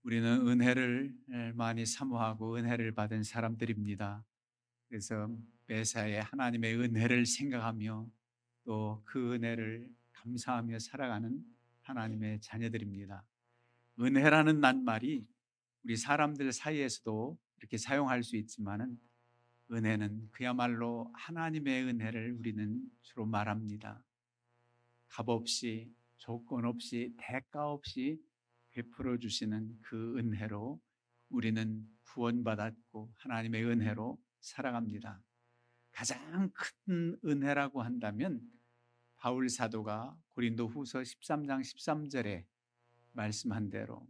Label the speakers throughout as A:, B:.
A: 우리는 은혜를 많이 사모하고 은혜를 받은 사람들입니다. 그래서 매사에 하나님의 은혜를 생각하며 또 그 은혜를 감사하며 살아가는 하나님의 자녀들입니다. 은혜라는 낱말이 우리 사람들 사이에서도 이렇게 사용할 수 있지만은 은혜는 그야말로 하나님의 은혜를 우리는 주로 말합니다. 값 없이 조건 없이 대가 없이 베풀어 주시는 그 은혜로 우리는 구원받았고 하나님의 은혜로 살아갑니다. 가장 큰 은혜라고 한다면 바울 사도가 고린도 후서 13장 13절에 말씀한 대로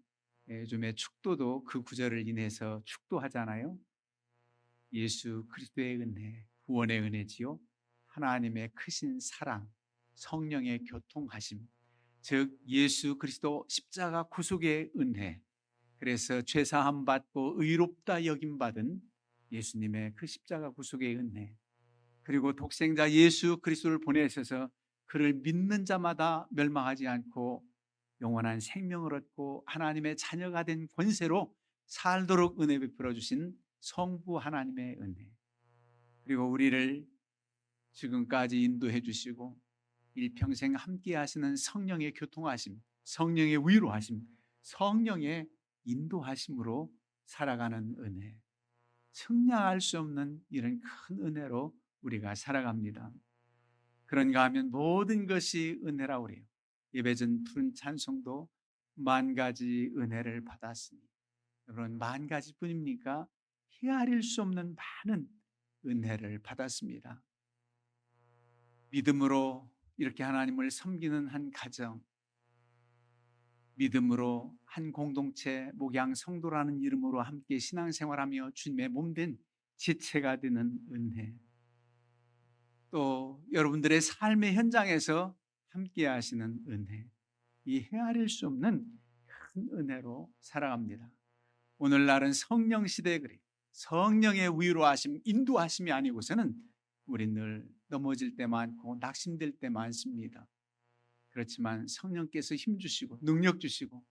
A: 요즘에 축도도 그 구절을 인해서 축도하잖아요. 예수 그리스도의 은혜, 구원의 은혜지요. 하나님의 크신 사랑, 성령의 교통하심, 즉 예수 그리스도 십자가 구속의 은혜. 그래서 죄 사함 받고 의롭다 여김 받은 예수님의 그 십자가 구속의 은혜. 그리고 독생자 예수 그리스도를 보내셔서 그를 믿는 자마다 멸망하지 않고 영원한 생명을 얻고 하나님의 자녀가 된 권세로 살도록 은혜 베풀어 주신 성부 하나님의 은혜. 그리고 우리를 지금까지 인도해 주시고 일평생 함께 하시는 성령의 교통하심, 성령의 위로하심, 성령의 인도하심으로 살아가는 은혜. 측량할 수 없는 이런 큰 은혜로 우리가 살아갑니다. 그런가 하면 모든 것이 은혜라고 그래요. 예배전 푸른 찬송도 만 가지 은혜를 받았으니, 여러분 만 가지뿐입니까? 헤아릴 수 없는 많은 은혜를 받았습니다. 믿음으로 이렇게 하나님을 섬기는 한 가정, 믿음으로 한 공동체, 목양 성도라는 이름으로 함께 신앙생활하며 주님의 몸된 지체가 되는 은혜, 또 여러분들의 삶의 현장에서 함께 하시는 은혜, 이 헤아릴 수 없는 큰 은혜로 살아갑니다. 오늘날은 성령 시대에 그래요. 성령의 위로하심, 인도하심이 아니고서는 우리 늘 넘어질 때 많고 낙심될 때 많습니다. 그렇지만 성령께서 힘 주시고 능력 주시고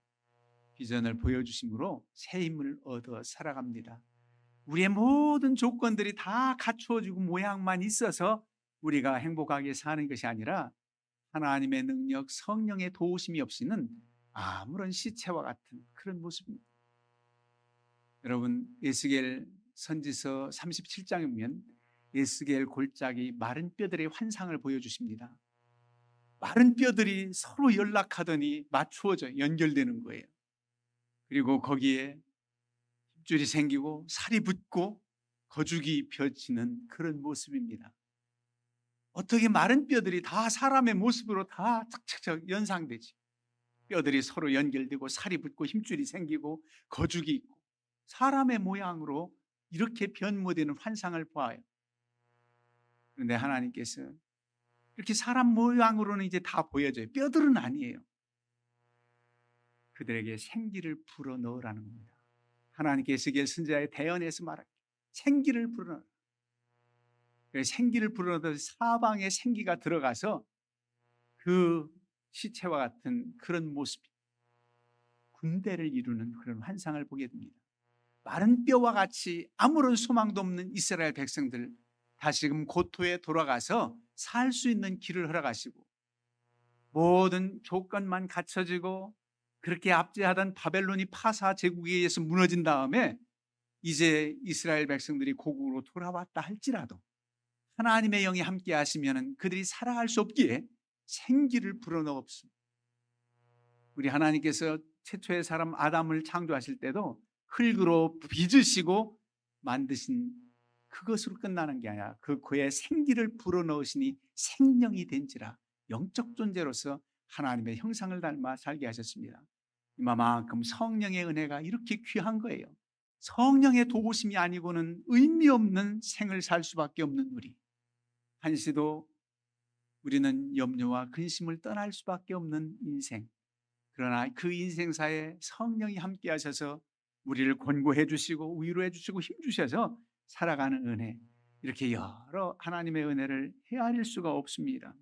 A: 비전을 보여주심으로 새 힘을 얻어 살아갑니다. 우리의 모든 조건들이 다 갖추어지고 모양만 있어서 우리가 행복하게 사는 것이 아니라 하나님의 능력, 성령의 도우심이 없이는 아무런 시체와 같은 그런 모습입니다. 여러분, 에스겔 선지서 37장에 보면 에스겔 골짜기 마른 뼈들의 환상을 보여주십니다. 마른 뼈들이 서로 연락하더니 맞추어져 연결되는 거예요. 그리고 거기에 힘줄이 생기고 살이 붙고 거죽이 펴지는 그런 모습입니다. 어떻게 마른 뼈들이 다 사람의 모습으로 다 착착착 연상되지? 뼈들이 서로 연결되고 살이 붙고 힘줄이 생기고 거죽이 있고 사람의 모양으로 이렇게 변모되는 환상을 보아요. 그런데 하나님께서 이렇게 사람 모양으로는 이제 다 보여져요. 뼈들은 아니에요. 그들에게 생기를 불어넣으라는 겁니다. 하나님께서 에스겔 선지자의 대언에서 말하기 생기를 불어넣어. 생기를 불어넣어 사방에 생기가 들어가서 그 시체와 같은 그런 모습이 군대를 이루는 그런 환상을 보게 됩니다. 마른 뼈와 같이 아무런 소망도 없는 이스라엘 백성들 다시금 고토에 돌아가서 살 수 있는 길을 허락하시고 모든 조건만 갖춰지고 그렇게 압제하던 바벨론이 파사 제국에 의해서 무너진 다음에 이제 이스라엘 백성들이 고국으로 돌아왔다 할지라도 하나님의 영이 함께 하시면 그들이 살아갈 수 없기에 생기를 불어넣었습니다. 우리 하나님께서 최초의 사람 아담을 창조하실 때도 흙으로 빚으시고 만드신 그것으로 끝나는 게 아니라 그의 생기를 불어넣으시니 생명이 된지라 영적 존재로서 하나님의 형상을 닮아 살게 하셨습니다. 이만큼 성령의 은혜가 이렇게 귀한 거예요. 성령의 도우심이 아니고는 의미 없는 생을 살 수밖에 없는 우리. 한시도 우리는 염려와 근심을 떠날 수밖에 없는 인생. 그러나 그 인생사에 성령이 함께 하셔서 우리를 권고해 주시고 위로해 주시고 힘 주셔서 살아가는 은혜, 이렇게 여러 하나님의 은혜를 헤아릴 수가 없습니다.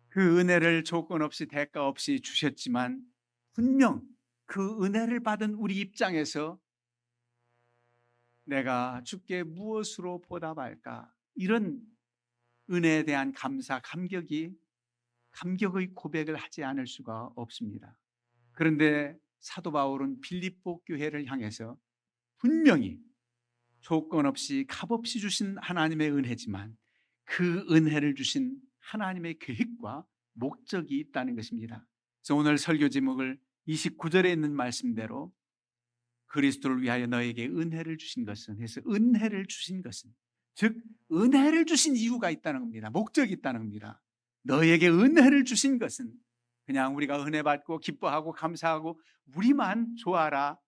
A: 그 은혜를 조건 없이 대가 없이 주셨지만 분명 그 은혜를 받은 우리 입장에서 내가 주께 무엇으로 보답할까? 이런 은혜에 대한 감사, 감격의 고백을 하지 않을 수가 없습니다. 그런데 사도 바울은 빌립보 교회를 향해서 분명히 조건 없이 값없이 주신 하나님의 은혜지만 그 은혜를 주신 하나님의 계획과 목적이 있다는 것입니다. 그래서 오늘 설교 제목을 29절에 있는 말씀대로 그리스도를 위하여 너에게 은혜를 주신 것은 해서 은혜를 주신 것은 즉 은혜를 주신 이유가 있다는 겁니다. 목적이 있다는 겁니다. 너에게 은혜를 주신 것은 그냥 우리가 은혜 받고 기뻐하고 감사하고 우리만 좋아라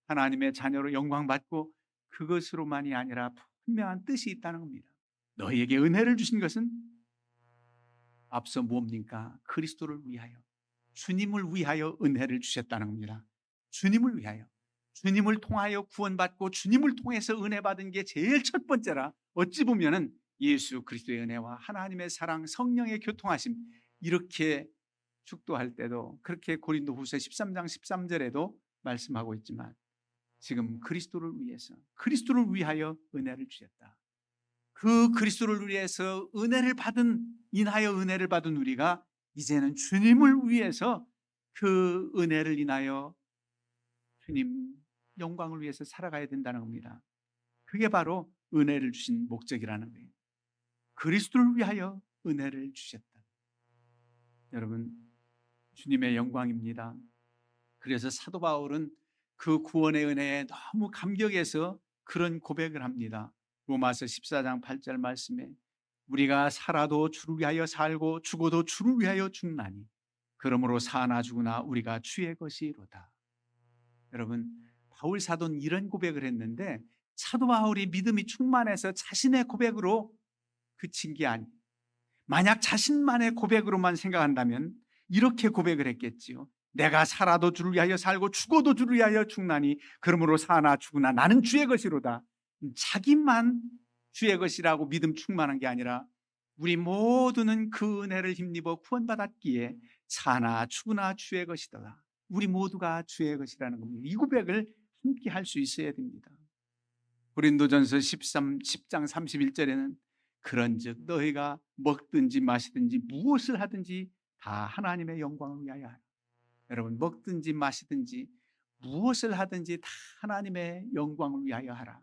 A: 하나님의 자녀로 영광 받고 그것으로만이 아니라 분명한 뜻이 있다는 겁니다. 너희에게 은혜를 주신 것은 앞서 뭡니까? 그리스도를 위하여 주님을 위하여 은혜를 주셨다는 겁니다. 주님을 위하여 주님을 통하여 구원받고 주님을 통해서 은혜 받은 게 제일 첫 번째라. 어찌 보면은 예수 그리스도의 은혜와 하나님의 사랑 성령의 교통하심 이렇게 축도할 때도 그렇게 고린도후서 13장 13절에도 말씀하고 있지만 지금 그리스도를 위해서 그리스도를 위하여 은혜를 주셨다. 그 그리스도를 위해서 인하여 은혜를 받은 우리가 이제는 주님을 위해서 그 은혜를 인하여 주님 영광을 위해서 살아가야 된다는 겁니다. 그게 바로 은혜를 주신 목적이라는 거예요. 그리스도를 위하여 은혜를 주셨다. 여러분, 주님의 영광입니다. 그래서 사도 바울은 그 구원의 은혜에 너무 감격해서 그런 고백을 합니다. 로마서 14장 8절 말씀에 우리가 살아도 주를 위하여 살고 죽어도 주를 위하여 죽나니 그러므로 사나 죽으나 우리가 주의 것이로다. 여러분, 바울 사도는 이런 고백을 했는데 사도 바울이 믿음이 충만해서 자신의 고백으로 그친 게 아니에요. 만약 자신만의 고백으로만 생각한다면 이렇게 고백을 했겠지요. 내가 살아도 주를 위하여 살고 죽어도 주를 위하여 죽나니 그러므로 사나 죽으나 나는 주의 것이로다. 자기만 주의 것이라고 믿음 충만한 게 아니라 우리 모두는 그 은혜를 힘입어 구원받았기에 사나 죽으나 주의 것이다. 우리 모두가 주의 것이라는 겁니다. 이 고백을 함께 할 수 있어야 됩니다. 고린도전서 10장 31절에는 그런즉 너희가 먹든지 마시든지 무엇을 하든지 다 하나님의 영광을 위하여 하라. 여러분, 먹든지 마시든지 무엇을 하든지 다 하나님의 영광을 위하여 하라.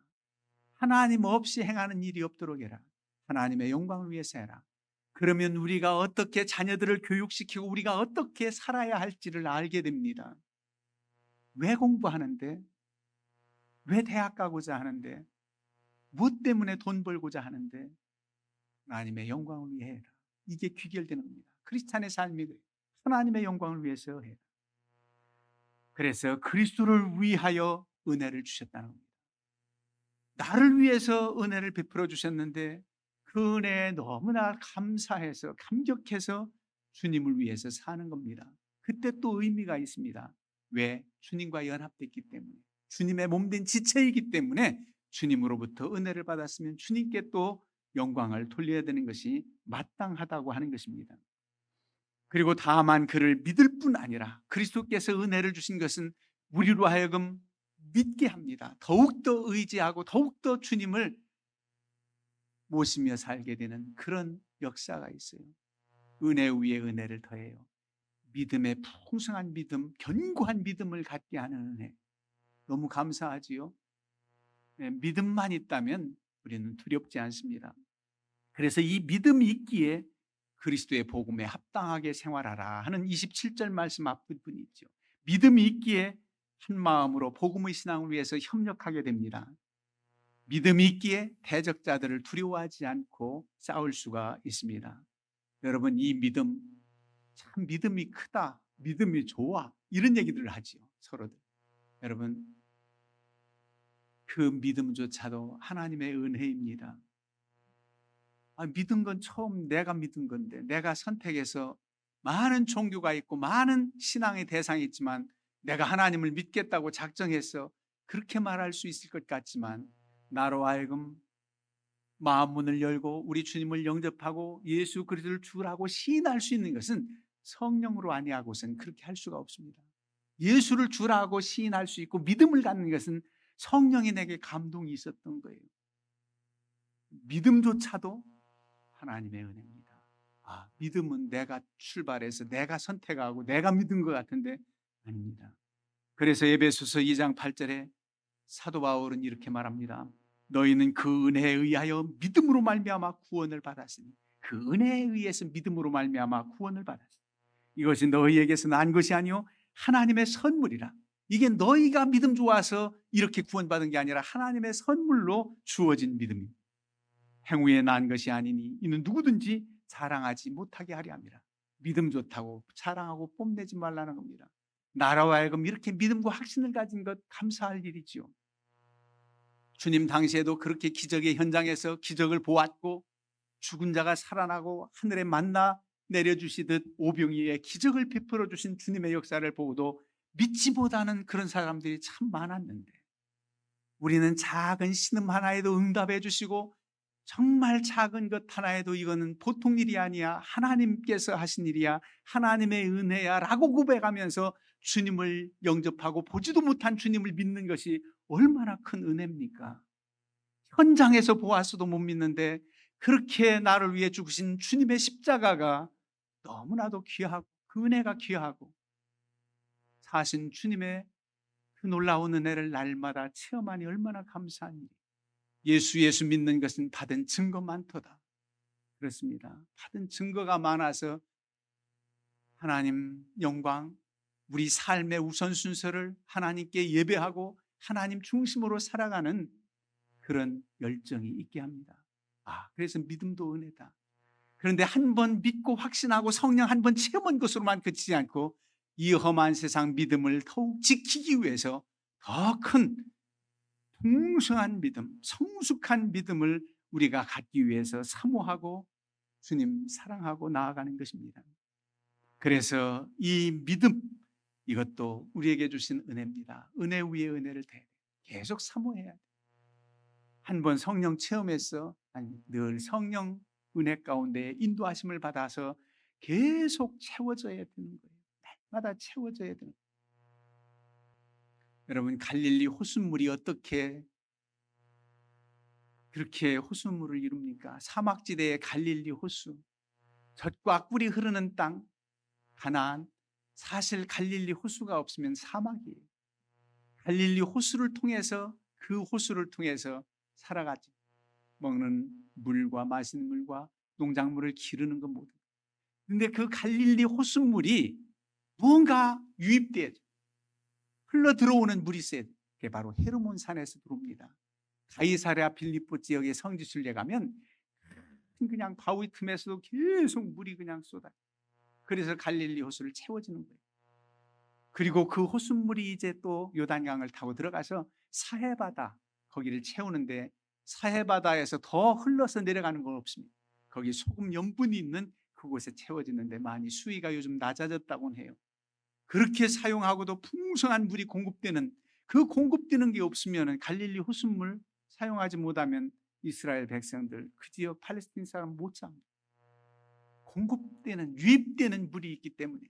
A: 하나님 없이 행하는 일이 없도록 해라. 하나님의 영광을 위해서 해라. 그러면 우리가 어떻게 자녀들을 교육시키고 우리가 어떻게 살아야 할지를 알게 됩니다. 왜 공부하는데? 왜 대학 가고자 하는데? 무엇 때문에 돈 벌고자 하는데? 하나님의 영광을 위해 해라. 이게 귀결되는 겁니다. 크리스찬의 삶이 하나님의 영광을 위해서 해라. 그래서 그리스도를 위하여 은혜를 주셨다는 겁니다. 나를 위해서 은혜를 베풀어 주셨는데 그 은혜에 너무나 감사해서 감격해서 주님을 위해서 사는 겁니다. 그때 또 의미가 있습니다. 왜? 주님과 연합됐기 때문에 주님의 몸된 지체이기 때문에 주님으로부터 은혜를 받았으면 주님께 또 영광을 돌려야 되는 것이 마땅하다고 하는 것입니다. 그리고 다만 그를 믿을 뿐 아니라 그리스도께서 은혜를 주신 것은 우리로 하여금 믿게 합니다. 더욱더 의지하고 더욱더 주님을 모시며 살게 되는 그런 역사가 있어요. 은혜 위에 은혜를 더해요. 믿음의 풍성한 믿음, 견고한 믿음을 갖게 하는 은혜. 너무 감사하지요. 네, 믿음만 있다면 우리는 두렵지 않습니다. 그래서 이 믿음이 있기에 그리스도의 복음에 합당하게 생활하라 하는 27절 말씀 앞부분이 있죠. 믿음이 있기에 한 마음으로 복음의 신앙을 위해서 협력하게 됩니다. 믿음이 있기에 대적자들을 두려워하지 않고 싸울 수가 있습니다. 여러분, 이 믿음, 참 믿음이 크다, 믿음이 좋아, 이런 얘기들을 하지요, 서로들. 여러분, 그 믿음조차도 하나님의 은혜입니다. 믿은 건 처음 내가 믿은 건데, 내가 선택해서 많은 종교가 있고 많은 신앙의 대상이 있지만 내가 하나님을 믿겠다고 작정해서 그렇게 말할 수 있을 것 같지만 나로 하여금 마음 문을 열고 우리 주님을 영접하고 예수 그리스도를 주라고 시인할 수 있는 것은 성령으로 아니하고서는 그렇게 할 수가 없습니다. 예수를 주라고 시인할 수 있고 믿음을 갖는 것은 성령이 내게 감동이 있었던 거예요. 믿음조차도 하나님의 은혜입니다. 믿음은 내가 출발해서 내가 선택하고 내가 믿은 것 같은데 아닙니다. 그래서 에베소서 2장 8절에 사도 바울은 이렇게 말합니다. 너희는 그 은혜에 의하여 믿음으로 말미암아 구원을 받았으니, 그 은혜에 의해서 믿음으로 말미암아 구원을 받았으니 이것이 너희에게서 난 것이 아니요 하나님의 선물이라. 이게 너희가 믿음 좋아서 이렇게 구원받은 게 아니라 하나님의 선물로 주어진 믿음입니다. 행위에 난 것이 아니니 이는 누구든지 자랑하지 못하게 하려 함이라. 믿음 좋다고 자랑하고 뽐내지 말라는 겁니다. 나라와 하여금 이렇게 믿음과 확신을 가진 것 감사할 일이지요. 주님 당시에도 그렇게 기적의 현장에서 기적을 보았고 죽은 자가 살아나고 하늘에 만나 내려주시듯 오병이에 기적을 베풀어 주신 주님의 역사를 보고도 믿지 못하는 그런 사람들이 참 많았는데, 우리는 작은 신음 하나에도 응답해 주시고 정말 작은 것 하나에도 이거는 보통 일이 아니야, 하나님께서 하신 일이야, 하나님의 은혜야 라고 고백하면서 주님을 영접하고 보지도 못한 주님을 믿는 것이 얼마나 큰 은혜입니까? 현장에서 보았어도 못 믿는데 그렇게 나를 위해 죽으신 주님의 십자가가 너무나도 귀하고 그 은혜가 귀하고 사신 주님의 그 놀라운 은혜를 날마다 체험하니 얼마나 감사한 일이. 예수 믿는 것은 받은 증거 많도다. 그렇습니다. 받은 증거가 많아서 하나님 영광, 우리 삶의 우선순서를 하나님께 예배하고 하나님 중심으로 살아가는 그런 열정이 있게 합니다. 그래서 믿음도 은혜다. 그런데 한 번 믿고 확신하고 성령 한 번 체험한 것으로만 그치지 않고 이 험한 세상 믿음을 더욱 지키기 위해서 더 큰 풍성한 믿음, 성숙한 믿음을 우리가 갖기 위해서 사모하고 주님 사랑하고 나아가는 것입니다. 그래서 이 믿음, 이것도 우리에게 주신 은혜입니다. 은혜 위에 은혜를 계속 사모해야 돼요. 한 번 성령 체험해서 늘 성령 은혜 가운데 인도하심을 받아서 계속 채워져야 되는 거예요. 날마다 채워져야 되는 거예요. 여러분, 갈릴리 호수물이 어떻게 그렇게 호수물을 이룹니까? 사막지대의 갈릴리 호수, 젖과 꿀이 흐르는 땅 가나안. 사실 갈릴리 호수가 없으면 사막이에요. 갈릴리 호수를 통해서, 그 호수를 통해서 살아가지. 먹는 물과 마시는 물과 농작물을 기르는 것 모두. 그런데 그 갈릴리 호수물이 뭔가 유입돼야죠. 흘러 들어오는 물이 있어야 돼요. 그게 바로 헤르몬 산에서 들어옵니다. 가이사랴 빌립보 지역의 성지순례 가면 그냥 바위 틈에서도 계속 물이 그냥 쏟아요. 그래서 갈릴리 호수를 채워지는 거예요. 그리고 그 호수물이 이제 또 요단강을 타고 들어가서 사해바다, 거기를 채우는데 사해바다에서 더 흘러서 내려가는 건 없습니다. 거기 소금 염분이 있는 그곳에 채워지는데 많이 수위가 요즘 낮아졌다고 해요. 그렇게 사용하고도 풍성한 물이 공급되는, 그 공급되는 게 없으면 갈릴리 호수물 사용하지 못하면 이스라엘 백성들, 그 지역 팔레스틴 사람 못 삽니다. 공급되는, 유입되는 물이 있기 때문에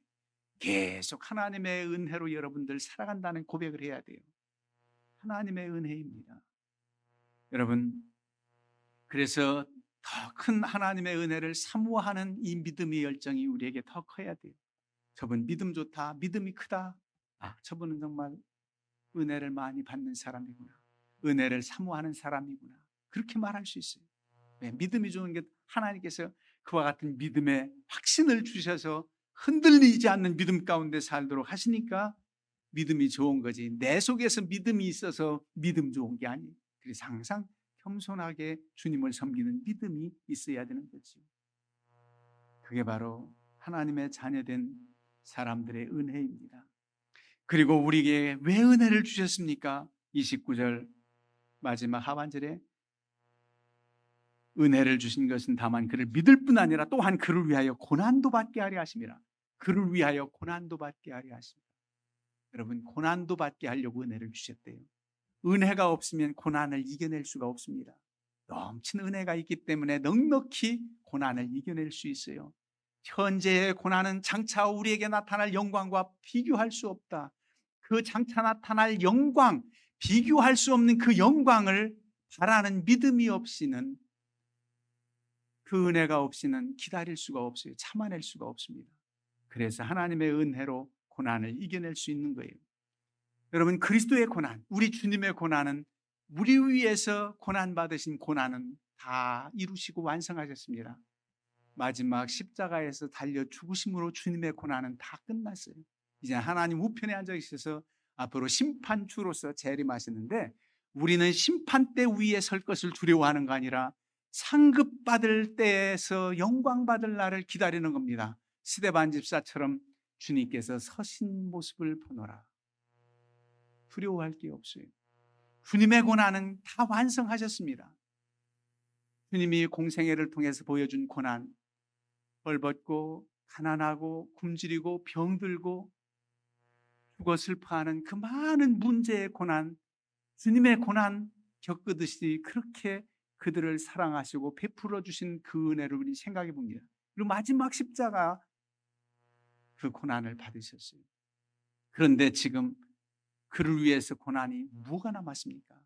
A: 계속 하나님의 은혜로 여러분들 살아간다는 고백을 해야 돼요. 하나님의 은혜입니다. 여러분, 그래서 더 큰 하나님의 은혜를 사모하는 이 믿음의 열정이 우리에게 더 커야 돼요. 저분 믿음 좋다, 믿음이 크다, 저분은 정말 은혜를 많이 받는 사람이구나, 은혜를 사모하는 사람이구나, 그렇게 말할 수 있어요. 믿음이 좋은 게 하나님께서 그와 같은 믿음의 확신을 주셔서 흔들리지 않는 믿음 가운데 살도록 하시니까 믿음이 좋은 거지, 내 속에서 믿음이 있어서 믿음 좋은 게 아니에요. 그래서 항상 겸손하게 주님을 섬기는 믿음이 있어야 되는 거죠. 그게 바로 하나님의 자녀된 사람들의 은혜입니다. 그리고 우리에게 왜 은혜를 주셨습니까? 29절 마지막 하반절에 은혜를 주신 것은 다만 그를 믿을 뿐 아니라 또한 그를 위하여 고난도 받게 하려 하심이라. 그를 위하여 고난도 받게 하려 하십니다. 여러분, 고난도 받게 하려고 은혜를 주셨대요. 은혜가 없으면 고난을 이겨낼 수가 없습니다. 넘친 은혜가 있기 때문에 넉넉히 고난을 이겨낼 수 있어요. 현재의 고난은 장차 우리에게 나타날 영광과 비교할 수 없다. 그 장차 나타날 영광, 비교할 수 없는 그 영광을 바라는 믿음이 없이는, 그 은혜가 없이는 기다릴 수가 없어요. 참아낼 수가 없습니다. 그래서 하나님의 은혜로 고난을 이겨낼 수 있는 거예요. 여러분, 그리스도의 고난, 우리 주님의 고난은, 우리 위해서 고난받으신 고난은 다 이루시고 완성하셨습니다. 마지막 십자가에서 달려 죽으심으로 주님의 고난은 다 끝났어요. 이제 하나님 우편에 앉아 있어서 앞으로 심판주로서 재림하시는데, 우리는 심판대 위에 설 것을 두려워하는 거 아니라 상급받을 때에서 영광받을 날을 기다리는 겁니다. 스데반 집사처럼 주님께서 서신 모습을 보노라. 두려워할 게 없어요. 주님의 고난은 다 완성하셨습니다. 주님이 공생애를 통해서 보여준 고난, 벌받고 가난하고 굶주리고 병들고 죽어 슬퍼하는 그 많은 문제의 고난, 주님의 고난 겪으듯이 그렇게 그들을 사랑하시고 베풀어 주신 그 은혜를 우리 생각해 봅니다. 그리고 마지막 십자가 그 고난을 받으셨어요. 그런데 지금 그를 위해서 고난이 뭐가 남았습니까?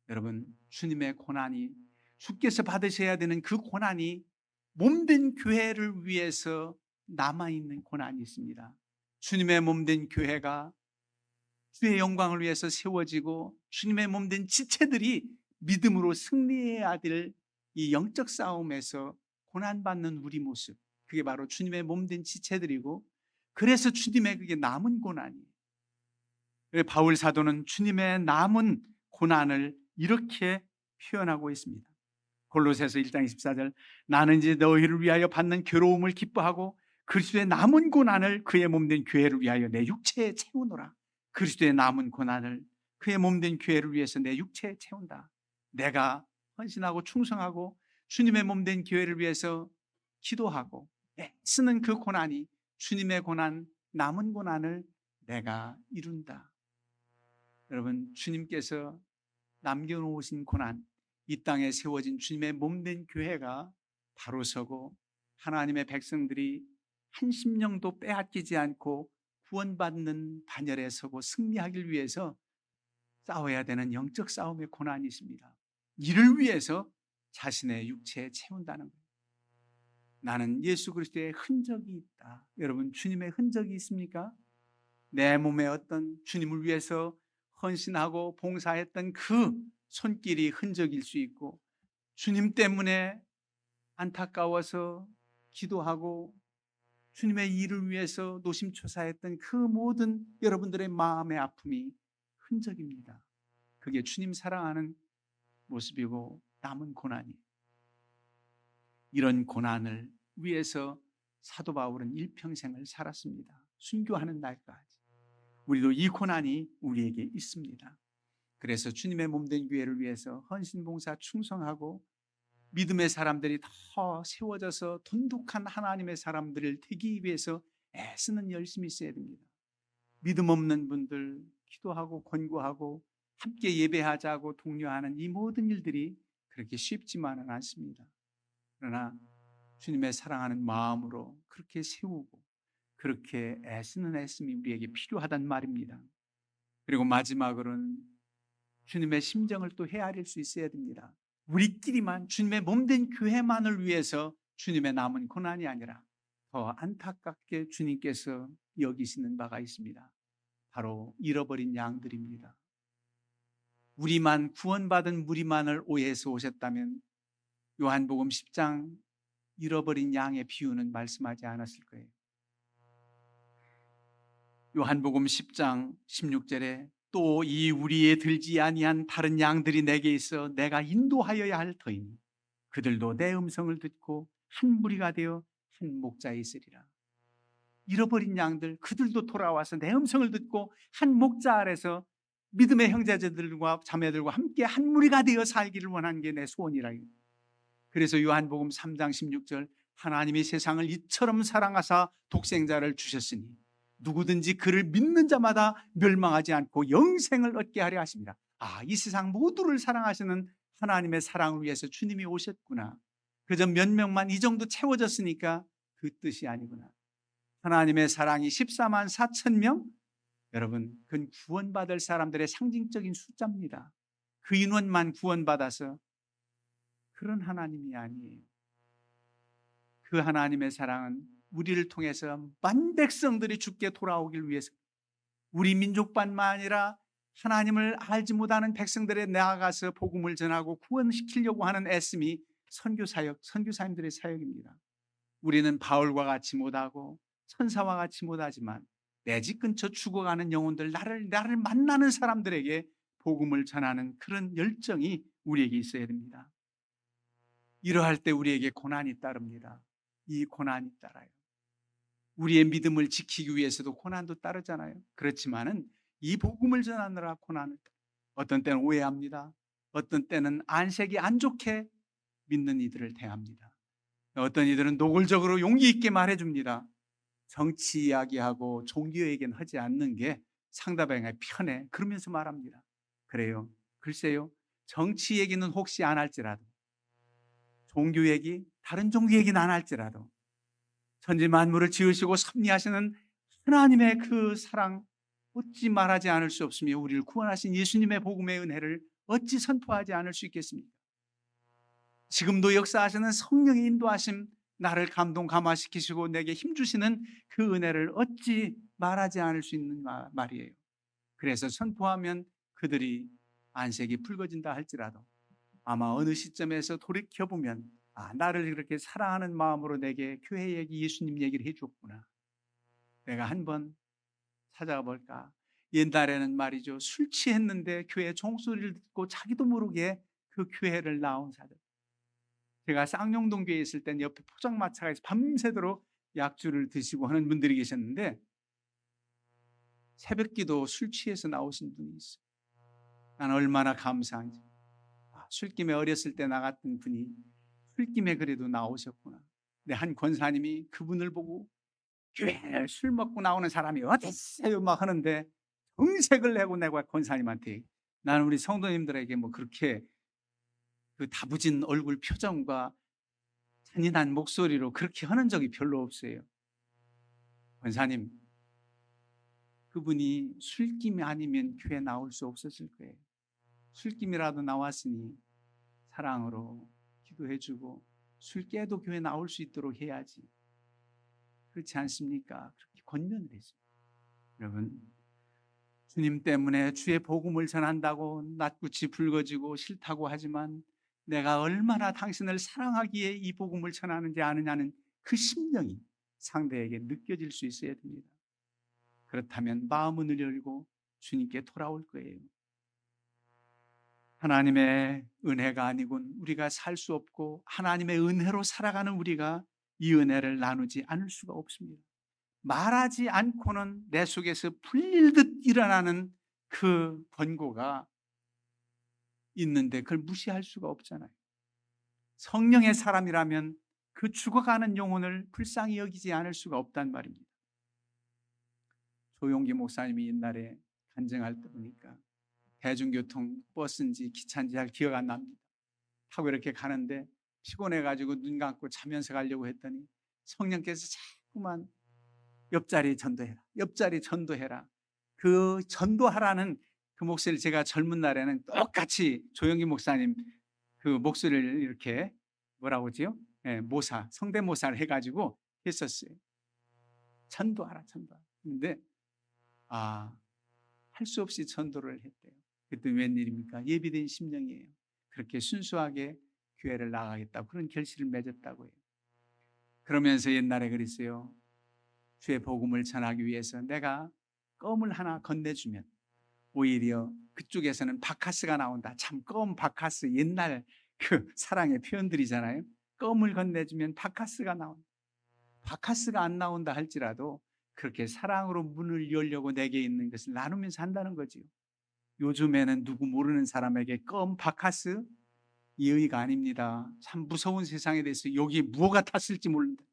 A: 여러분, 주님의 고난이, 주께서 받으셔야 되는 그 고난이 몸된 교회를 위해서 남아있는 고난이 있습니다. 주님의 몸된 교회가 주의 영광을 위해서 세워지고 주님의 몸된 지체들이 믿음으로 승리해야 될 이 영적 싸움에서 고난받는 우리 모습, 그게 바로 주님의 몸된 지체들이고, 그래서 주님의 그게 남은 고난이에요. 바울 사도는 주님의 남은 고난을 이렇게 표현하고 있습니다. 골로새서 1장 24절, 나는 이제 너희를 위하여 받는 괴로움을 기뻐하고 그리스도의 남은 고난을 그의 몸된 교회를 위하여 내 육체에 채우노라. 그리스도의 남은 고난을 그의 몸된 교회를 위해서 내 육체에 채운다. 내가 헌신하고 충성하고 주님의 몸된 교회를 위해서 기도하고 애쓰는 그 고난이, 주님의 고난, 남은 고난을 내가 이룬다. 여러분, 주님께서 남겨놓으신 고난, 이 땅에 세워진 주님의 몸된 교회가 바로 서고 하나님의 백성들이 한 심령도 빼앗기지 않고 구원받는 반열에 서고 승리하기 위해서 싸워야 되는 영적 싸움의 고난이 있습니다. 이를 위해서 자신의 육체에 채운다는 거예요. 나는 예수 그리스도의 흔적이 있다. 여러분, 주님의 흔적이 있습니까? 내 몸에 어떤 주님을 위해서 헌신하고 봉사했던 그 손길이 흔적일 수 있고, 주님 때문에 안타까워서 기도하고 주님의 일을 위해서 노심초사했던 그 모든 여러분들의 마음의 아픔이 흔적입니다. 그게 주님 사랑하는 모습이고 남은 고난이에요. 이런 고난을 위해서 사도 바울은 일평생을 살았습니다. 순교하는 날까지. 우리도 이 고난이 우리에게 있습니다. 그래서 주님의 몸된 교회를 위해서 헌신봉사 충성하고 믿음의 사람들이 더 세워져서 돈독한 하나님의 사람들을 되기 위해서 애쓰는 열심이 있어야 됩니다. 믿음 없는 분들 기도하고 권고하고 함께 예배하자고 독려하는 이 모든 일들이 그렇게 쉽지만은 않습니다. 그러나 주님의 사랑하는 마음으로 그렇게 세우고 그렇게 애쓰는 애씀이 우리에게 필요하단 말입니다. 그리고 마지막으로는 주님의 심정을 또 헤아릴 수 있어야 됩니다. 우리끼리만, 주님의 몸된 교회만을 위해서 주님의 남은 고난이 아니라 더 안타깝게 주님께서 여기시는 바가 있습니다. 바로 잃어버린 양들입니다. 우리만, 구원받은 무리만을 오해해서 오셨다면 요한복음 10장 잃어버린 양의 비유는 말씀하지 않았을 거예요. 요한복음 10장 16절에 또 이 우리에 들지 아니한 다른 양들이 내게 있어 내가 인도하여야 할 터이니 그들도 내 음성을 듣고 한 무리가 되어 한 목자에 있으리라. 잃어버린 양들, 그들도 돌아와서 내 음성을 듣고 한 목자 아래서 믿음의 형제들과 자매들과 함께 한 무리가 되어 살기를 원하는 게 내 소원이라. 그래서 요한복음 3장 16절, 하나님이 세상을 이처럼 사랑하사 독생자를 주셨으니 누구든지 그를 믿는 자마다 멸망하지 않고 영생을 얻게 하려 하십니다. 이 세상 모두를 사랑하시는 하나님의 사랑을 위해서 주님이 오셨구나. 그저 몇 명만 이 정도 채워졌으니까 그 뜻이 아니구나. 하나님의 사랑이 14만 4천 명, 여러분, 그건 구원받을 사람들의 상징적인 숫자입니다. 그 인원만 구원받아서 그런 하나님이 아니에요. 그 하나님의 사랑은 우리를 통해서 만 백성들이 주께 돌아오길 위해서, 우리 민족뿐만 아니라 하나님을 알지 못하는 백성들에 나아가서 복음을 전하고 구원시키려고 하는 애씀이 선교사역, 선교사님들의 사역입니다. 우리는 바울과 같이 못하고 천사와 같이 못하지만 내 집 근처 죽어가는 영혼들, 나를 만나는 사람들에게 복음을 전하는 그런 열정이 우리에게 있어야 됩니다. 이러할 때 우리에게 고난이 따릅니다. 이 고난이 따라요. 우리의 믿음을 지키기 위해서도 고난도 따르잖아요. 그렇지만은 이 복음을 전하느라 고난을, 어떤 때는 오해합니다. 어떤 때는 안색이 안 좋게 믿는 이들을 대합니다. 어떤 이들은 노골적으로 용기 있게 말해줍니다. 정치 이야기하고 종교 얘기는 하지 않는 게 상대방에게 편해. 그러면서 말합니다. 그래요. 글쎄요. 정치 얘기는 혹시 안 할지라도, 종교 얘기, 다른 종교 얘기는 안 할지라도 천지 만물을 지으시고 섭리하시는 하나님의 그 사랑 어찌 말하지 않을 수 없으며 우리를 구원하신 예수님의 복음의 은혜를 어찌 선포하지 않을 수 있겠습니까? 지금도 역사하시는 성령의 인도하심, 나를 감동 감화시키시고 내게 힘주시는 그 은혜를 어찌 말하지 않을 수 있는 말이에요. 그래서 선포하면 그들이 안색이 붉어진다 할지라도 아마 어느 시점에서 돌이켜보면, 나를 그렇게 사랑하는 마음으로 내게 교회 얘기, 예수님 얘기를 해줬구나. 내가 한번 찾아가 볼까. 옛날에는 말이죠, 술 취했는데 교회 종소리를 듣고 자기도 모르게 그 교회를 나온 사람. 제가 쌍용동 교회에 있을 땐 옆에 포장마차에서 밤새도록 약주를 드시고 하는 분들이 계셨는데, 새벽기도 술 취해서 나오신 분이 있어요. 난 얼마나 감사한지. 술김에 어렸을 때 나갔던 분이 술김에 그래도 나오셨구나. 근데 한 권사님이 그분을 보고, 교회에 술 먹고 나오는 사람이 어딨어요 막 하는데, 정색을 내고 내가 권사님한테, 나는 우리 성도님들에게 뭐 그렇게 그 다부진 얼굴 표정과 잔인한 목소리로 그렇게 하는 적이 별로 없어요. 권사님, 그분이 술김이 아니면 교회 나올 수 없었을 거예요. 술김이라도 나왔으니 사랑으로 기도해주고 술 깨도 교회 나올 수 있도록 해야지. 그렇지 않습니까? 그렇게 권면을 했어요. 여러분, 주님 때문에 주의 복음을 전한다고 낯굿이 붉어지고 싫다고 하지만 내가 얼마나 당신을 사랑하기에 이 복음을 전하는지 아느냐는 그 심령이 상대에게 느껴질 수 있어야 됩니다. 그렇다면 마음을 열고 주님께 돌아올 거예요. 하나님의 은혜가 아니군 우리가 살 수 없고, 하나님의 은혜로 살아가는 우리가 이 은혜를 나누지 않을 수가 없습니다. 말하지 않고는 내 속에서 불릴 듯 일어나는 그 권고가 있는데 그걸 무시할 수가 없잖아요. 성령의 사람이라면 그 죽어가는 영혼을 불쌍히 여기지 않을 수가 없단 말입니다. 조용기 목사님이 옛날에 간증할 때 보니까 대중교통 버스인지 기차인지 잘 기억 안 납니다. 타고 이렇게 가는데 피곤해가지고 눈 감고 자면서 가려고 했더니 성령께서 자꾸만 옆자리 전도해라, 옆자리 전도해라. 그 전도하라는 그 목소리를 제가 젊은 날에는 똑같이 조영기 목사님 그 목소리를 이렇게 뭐라고 하지요? 모사, 성대모사를 해가지고 했었어요. 전도하라, 전도하라. 근데 할 수 없이 전도를 했대요. 그때 웬일입니까? 예비된 심령이에요. 그렇게 순수하게 교회를 나가겠다고 그런 결실을 맺었다고 해요. 그러면서 옛날에 그랬어요. 주의 복음을 전하기 위해서 내가 껌을 하나 건네주면 오히려 그쪽에서는 바카스가 나온다. 참 껌, 바카스 옛날 그 사랑의 표현들이잖아요. 껌을 건네주면 바카스가 나온다. 바카스가 안 나온다 할지라도 그렇게 사랑으로 문을 열려고 내게 있는 것을 나누면서 한다는 거지요. 요즘에는 누구 모르는 사람에게 껌, 바카스 이의가 아닙니다. 참 무서운 세상에 대해서 여기 무엇가 탔을지 모른다.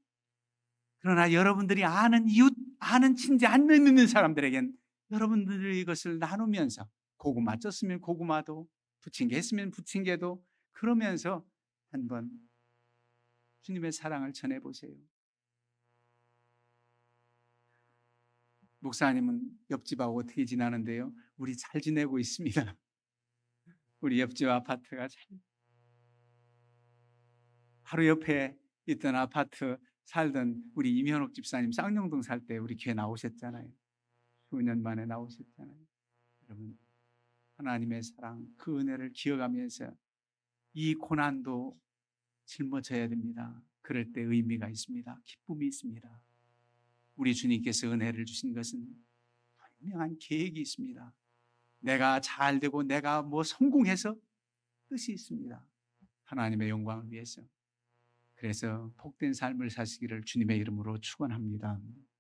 A: 그러나 여러분들이 아는 이웃, 아는 친지 안 믿는 사람들에겐 여러분들이 이것을 나누면서 고구마 쪘으면 고구마도, 부침개 했으면 부침개도, 그러면서 한번 주님의 사랑을 전해보세요. 목사님은 옆집하고 어떻게 지나는데요? 우리 잘 지내고 있습니다. 우리 옆집 아파트가 바로 옆에 있던 아파트 살던 우리 임현옥 집사님 쌍용동 살 때 우리 교회 나오셨잖아요. 수년 만에 나오셨잖아요. 여러분, 하나님의 사랑, 그 은혜를 기억하면서 이 고난도 짊어져야 됩니다. 그럴 때 의미가 있습니다. 기쁨이 있습니다. 우리 주님께서 은혜를 주신 것은 분명한 계획이 있습니다. 내가 잘 되고 내가 뭐 성공해서 뜻이 있습니다. 하나님의 영광을 위해서. 그래서 복된 삶을 사시기를 주님의 이름으로 축원합니다.